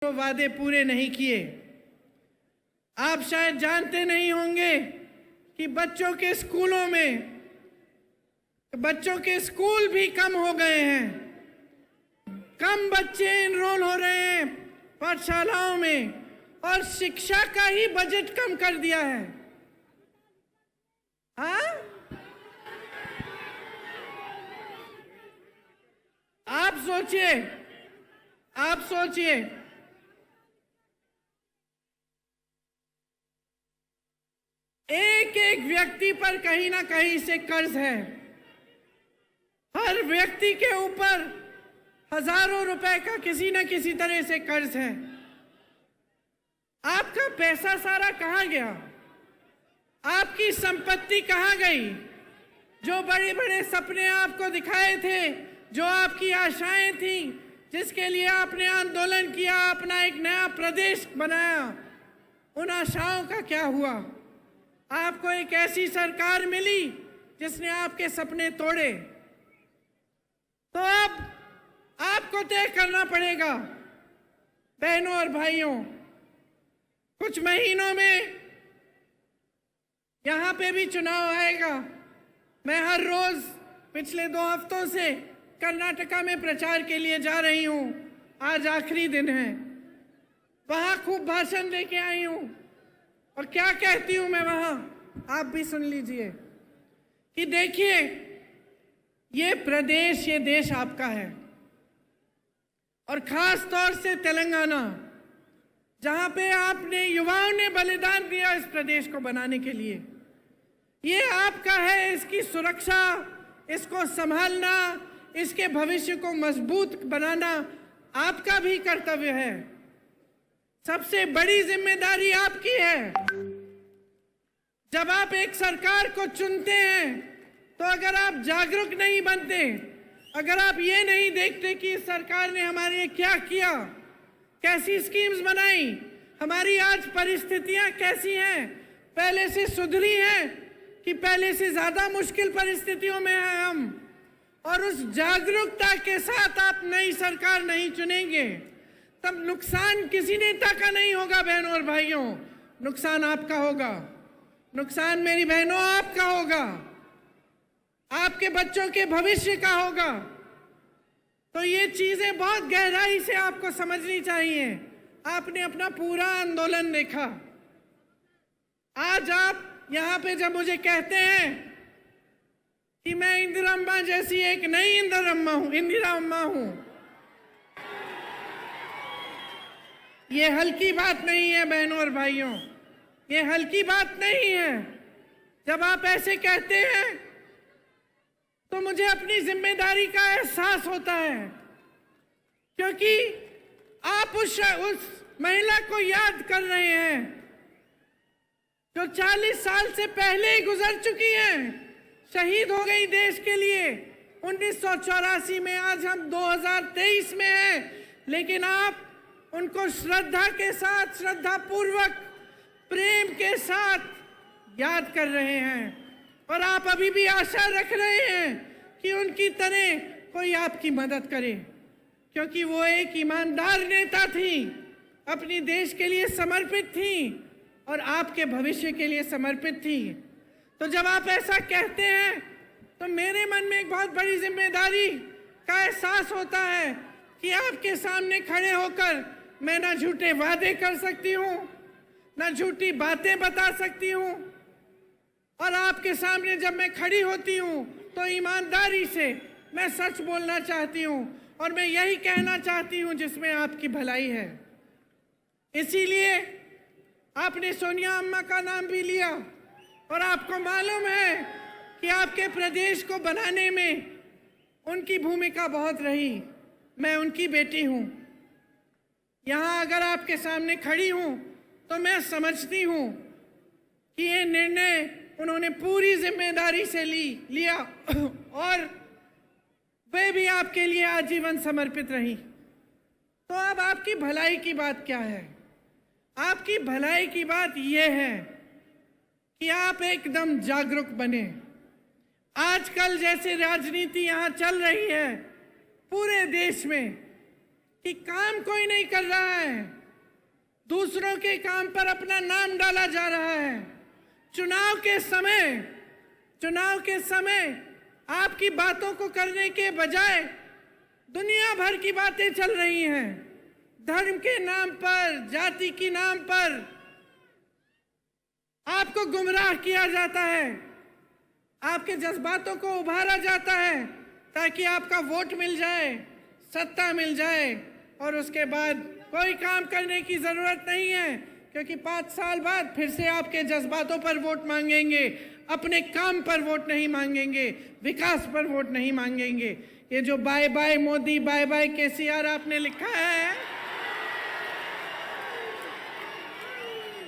वो वादे पूरे नहीं किए। आप शायद जानते नहीं होंगे कि बच्चों के स्कूल भी कम हो गए हैं। कम बच्चे एनरोल हो रहे हैं पाठशालाओं में और शिक्षा का ही बजट कम कर दिया है। हाँ, आप सोचिए एक एक व्यक्ति पर कहीं ना कहीं से कर्ज है। हर व्यक्ति के ऊपर हजारों रुपए का किसी न किसी तरह से कर्ज है। आपका पैसा सारा कहां गया? आपकी संपत्ति कहां गई? जो बड़े बड़े सपने आपको दिखाए थे, जो आपकी आशाएं थी, जिसके लिए आपने आंदोलन किया, अपना एक नया प्रदेश बनाया, उन आशाओं का क्या हुआ? आपको एक ऐसी सरकार मिली जिसने आपके सपने तोड़े। तो अब आपको तय करना पड़ेगा बहनों और भाइयों, कुछ महीनों में यहां पे भी चुनाव आएगा। मैं हर रोज पिछले 2 हफ्तों से कर्नाटका में प्रचार के लिए जा रही हूं। आज आखिरी दिन है। वहां खूब भाषण लेके आई हूं और क्या कहती हूं मैं वहां, आप भी सुन लीजिए कि देखिए, ये प्रदेश, ये देश आपका है और खास तौर से तेलंगाना, जहां पे आपने युवाओं ने बलिदान दिया इस प्रदेश को बनाने के लिए, ये आपका है। इसकी सुरक्षा, इसको संभालना, इसके भविष्य को मजबूत बनाना आपका भी कर्तव्य है। सबसे बड़ी जिम्मेदारी आपकी है। जब आप एक सरकार को चुनते हैं तो अगर आप जागरूक नहीं बनते, अगर आप ये नहीं देखते कि इस सरकार ने हमारे लिए क्या किया, कैसी स्कीम्स बनाई, हमारी आज परिस्थितियां कैसी हैं, पहले से सुधरी हैं कि पहले से ज्यादा मुश्किल परिस्थितियों में हैं हम, और उस जागरूकता के साथ आप नई सरकार नहीं चुनेंगे, तब नुकसान किसी नेता का नहीं होगा बहनों और भाइयों, नुकसान आपका होगा। नुकसान मेरी बहनों आपका होगा, आपके बच्चों के भविष्य का होगा। तो ये चीजें बहुत गहराई से आपको समझनी चाहिए। आपने अपना पूरा आंदोलन देखा। आज आप यहां पे जब मुझे कहते हैं कि मैं इंदिरा अम्मा जैसी एक नई इंदिरा अम्मा हूं, ये हल्की बात नहीं है बहनों और भाइयों, ये हल्की बात नहीं है। जब आप ऐसे कहते हैं तो मुझे अपनी जिम्मेदारी का एहसास होता है, क्योंकि आप उस महिला को याद कर रहे हैं जो 40 साल से पहले ही गुजर चुकी हैं, शहीद हो गई देश के लिए 1984 में। आज हम 2023 में हैं, लेकिन आप उनको श्रद्धा के साथ, श्रद्धा पूर्वक, प्रेम के साथ याद कर रहे हैं। और आप अभी भी आशा रख रहे हैं कि उनकी तरह कोई आपकी मदद करे, क्योंकि वो एक ईमानदार नेता थी, अपनी देश के लिए समर्पित थी और आपके भविष्य के लिए समर्पित थी। तो जब आप ऐसा कहते हैं तो मेरे मन में एक बहुत बड़ी जिम्मेदारी का एहसास होता है कि आपके सामने खड़े होकर मैं ना झूठे वादे कर सकती हूँ, ना झूठी बातें बता सकती हूँ, और आपके सामने जब मैं खड़ी होती हूँ तो ईमानदारी से मैं सच बोलना चाहती हूँ और मैं यही कहना चाहती हूँ जिसमें आपकी भलाई है। इसीलिए आपने सोनिया अम्मा का नाम भी लिया और आपको मालूम है कि आपके प्रदेश को बनाने में उनकी भूमिका बहुत रही। मैं उनकी बेटी हूँ। यहाँ अगर आपके सामने खड़ी हूँ तो मैं समझती हूँ कि ये निर्णय उन्होंने पूरी जिम्मेदारी से लिया और वे भी आपके लिए आजीवन समर्पित रही। तो अब आपकी भलाई की बात क्या है? आपकी भलाई की बात यह है कि आप एकदम जागरूक बने। आजकल जैसे राजनीति यहाँ चल रही है पूरे देश में, कि काम कोई नहीं कर रहा है, दूसरों के काम पर अपना नाम डाला जा रहा है। चुनाव के समय आपकी बातों को करने के बजाय दुनिया भर की बातें चल रही हैं। धर्म के नाम पर, जाति के नाम पर आपको गुमराह किया जाता है, आपके जज्बातों को उभारा जाता है ताकि आपका वोट मिल जाए, सत्ता मिल जाए, और उसके बाद कोई काम करने की जरूरत नहीं है, क्योंकि 5 साल बाद फिर से आपके जज्बातों पर वोट मांगेंगे, अपने काम पर वोट नहीं मांगेंगे, विकास पर वोट नहीं मांगेंगे। ये जो bye bye Modi, bye bye KCR आपने लिखा है,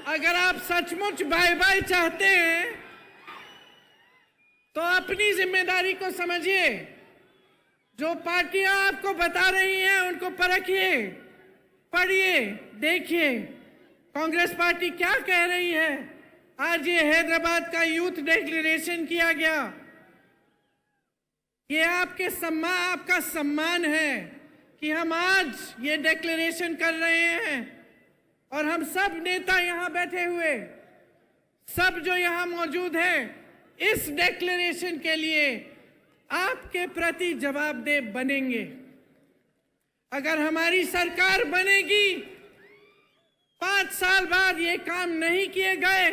अगर आप सचमुच बाय बाय चाहते हैं तो अपनी जिम्मेदारी को समझिए। जो पार्टियां आपको बता रही हैं उनको परखिए, पढ़िए, देखिए कांग्रेस पार्टी क्या कह रही है। आज ये हैदराबाद का यूथ डिक्लेरेशन किया गया, ये आपका सम्मान है कि हम आज ये डिक्लेरेशन कर रहे हैं, और हम सब नेता यहां बैठे हुए, सब जो यहां मौजूद हैं, इस डिक्लेरेशन के लिए आपके प्रति जवाबदेह बनेंगे। अगर हमारी सरकार बनेगी, 5 साल बाद ये काम नहीं किए गए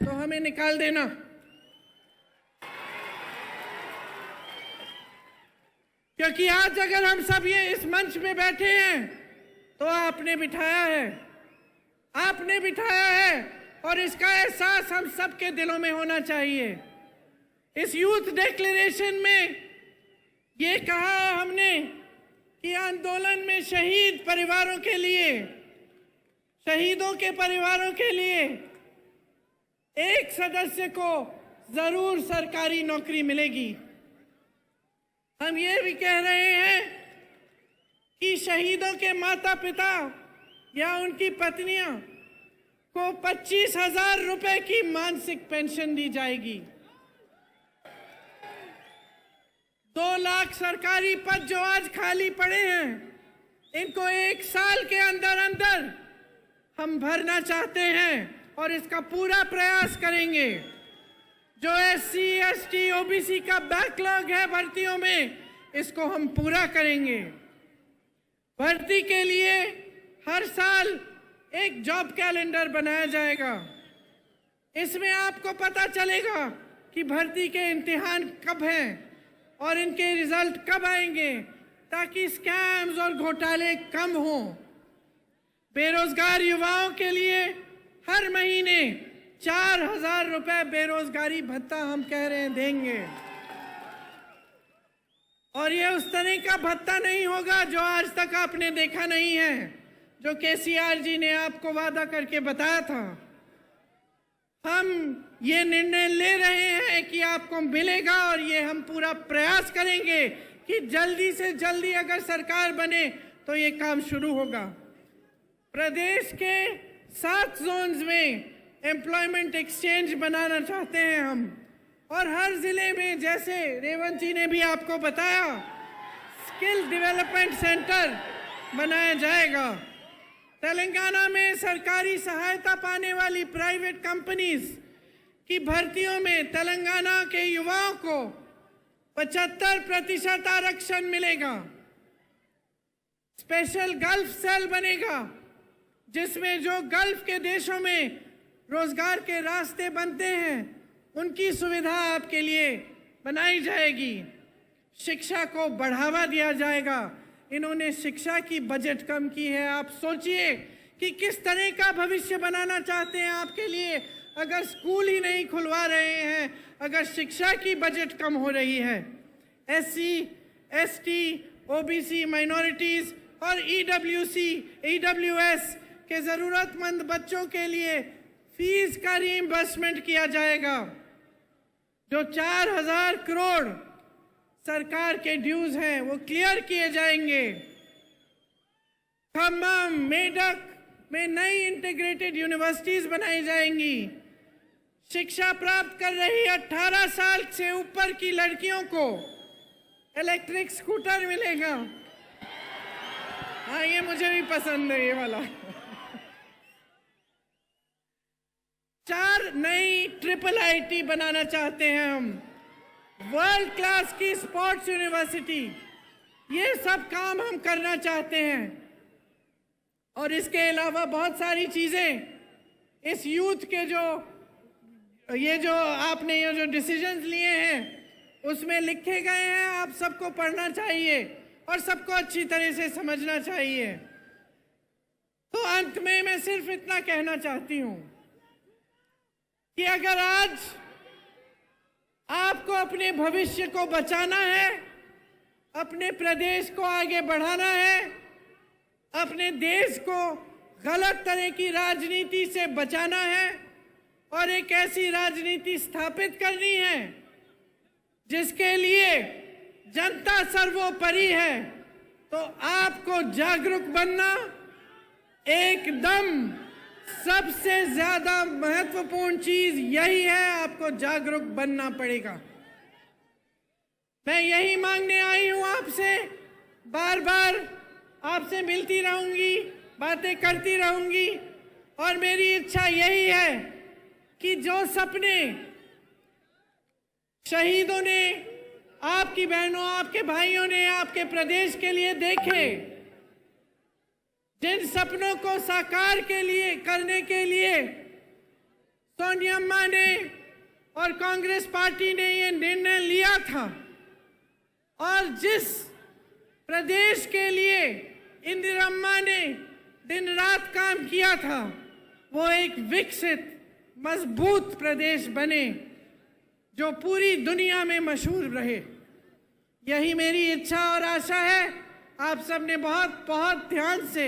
तो हमें निकाल देना। क्योंकि आज अगर हम सब ये इस मंच में बैठे हैं तो आपने बिठाया है, और इसका एहसास हम सबके दिलों में होना चाहिए। इस यूथ डिक्लेरेशन में ये कहा है हमने कि आंदोलन में शहीदों के परिवारों के लिए एक सदस्य को जरूर सरकारी नौकरी मिलेगी। हम ये भी कह रहे हैं कि शहीदों के माता पिता या उनकी पत्नियां को 25,000 रुपए की मासिक पेंशन दी जाएगी। 2 लाख सरकारी पद जो आज खाली पड़े हैं, इनको 1 साल के अंदर अंदर हम भरना चाहते हैं, और इसका पूरा प्रयास करेंगे। जो SC, ST, OBC का बैकलॉग है भर्तियों में, इसको हम पूरा करेंगे। भर्ती के लिए हर साल एक जॉब कैलेंडर बनाया जाएगा। इसमें आपको पता चलेगा कि भर्ती के इम्तिहान कब हैं और इनके रिजल्ट कब आएंगे, ताकि स्कैम्स और घोटाले कम हों। बेरोजगार युवाओं के लिए हर महीने 4,000 रुपए बेरोजगारी भत्ता हम कह रहे हैं देंगे। और ये उस तरह का भत्ता नहीं होगा जो आज तक आपने देखा नहीं है, जो केसीआर जी ने आपको वादा करके बताया था। हम ये निर्णय ले रहे हैं कि आपको मिलेगा, और ये हम पूरा प्रयास करेंगे कि जल्दी से जल्दी अगर सरकार बने तो ये काम शुरू होगा। प्रदेश के 7 जोन्स में एम्प्लॉयमेंट एक्सचेंज बनाना चाहते हैं हम, और हर जिले में, जैसे रेवंत जी ने भी आपको बताया, स्किल डेवलपमेंट सेंटर बनाया जाएगा। तेलंगाना में सरकारी सहायता पाने वाली प्राइवेट कंपनीज की भर्तियों में तेलंगाना के युवाओं को 75% आरक्षण मिलेगा। स्पेशल गल्फ सेल बनेगा, जिसमें जो गल्फ के देशों में रोजगार के रास्ते बनते हैं, उनकी सुविधा आपके लिए बनाई जाएगी। शिक्षा को बढ़ावा दिया जाएगा। इन्होंने शिक्षा की बजट कम की है। आप सोचिए कि किस तरह का भविष्य बनाना चाहते हैं आपके लिए, अगर स्कूल ही नहीं खुलवा रहे हैं, अगर शिक्षा की बजट कम हो रही है। SC, ST, OBC, माइनॉरिटीज और EWS के जरूरतमंद बच्चों के लिए फीस का रीइंबर्समेंट किया जाएगा। जो 4,000 करोड़ सरकार के ड्यूज हैं वो क्लियर किए जाएंगे। खम्भम, मेडक में नई इंटीग्रेटेड यूनिवर्सिटीज बनाई जाएंगी। शिक्षा प्राप्त कर रही 18 साल से ऊपर की लड़कियों को इलेक्ट्रिक स्कूटर मिलेगा। हाँ, ये मुझे भी पसंद है, ये वाला। 4 नई ट्रिपल आईटी बनाना चाहते हैं हम, वर्ल्ड क्लास की स्पोर्ट्स यूनिवर्सिटी, ये सब काम हम करना चाहते हैं। और इसके अलावा बहुत सारी चीजें इस यूथ के जो आपने ये जो डिसीजंस लिए हैं उसमें लिखे गए हैं, आप सबको पढ़ना चाहिए और सबको अच्छी तरह से समझना चाहिए। तो अंत में मैं सिर्फ इतना कहना चाहती हूं कि अगर आज आपको अपने भविष्य को बचाना है, अपने प्रदेश को आगे बढ़ाना है, अपने देश को गलत तरह की राजनीति से बचाना है और एक ऐसी राजनीति स्थापित करनी है जिसके लिए जनता सर्वोपरि है, तो आपको जागरूक बनना एकदम सबसे ज्यादा महत्वपूर्ण चीज यही है। आपको जागरूक बनना पड़ेगा। मैं यही मांगने आई हूं आपसे, बार बार आपसे मिलती रहूंगी, बातें करती रहूंगी और मेरी इच्छा यही है कि जो सपने शहीदों ने, आपकी बहनों, आपके भाइयों ने आपके प्रदेश के लिए देखे, जिन सपनों को साकार करने के लिए सोनिया अम्मा ने और कांग्रेस पार्टी ने ये निर्णय लिया था और जिस प्रदेश के लिए इंदिरा अम्मा ने दिन रात काम किया था, वो एक विकसित मजबूत प्रदेश बने जो पूरी दुनिया में मशहूर रहे। यही मेरी इच्छा और आशा है। आप सबने बहुत बहुत ध्यान से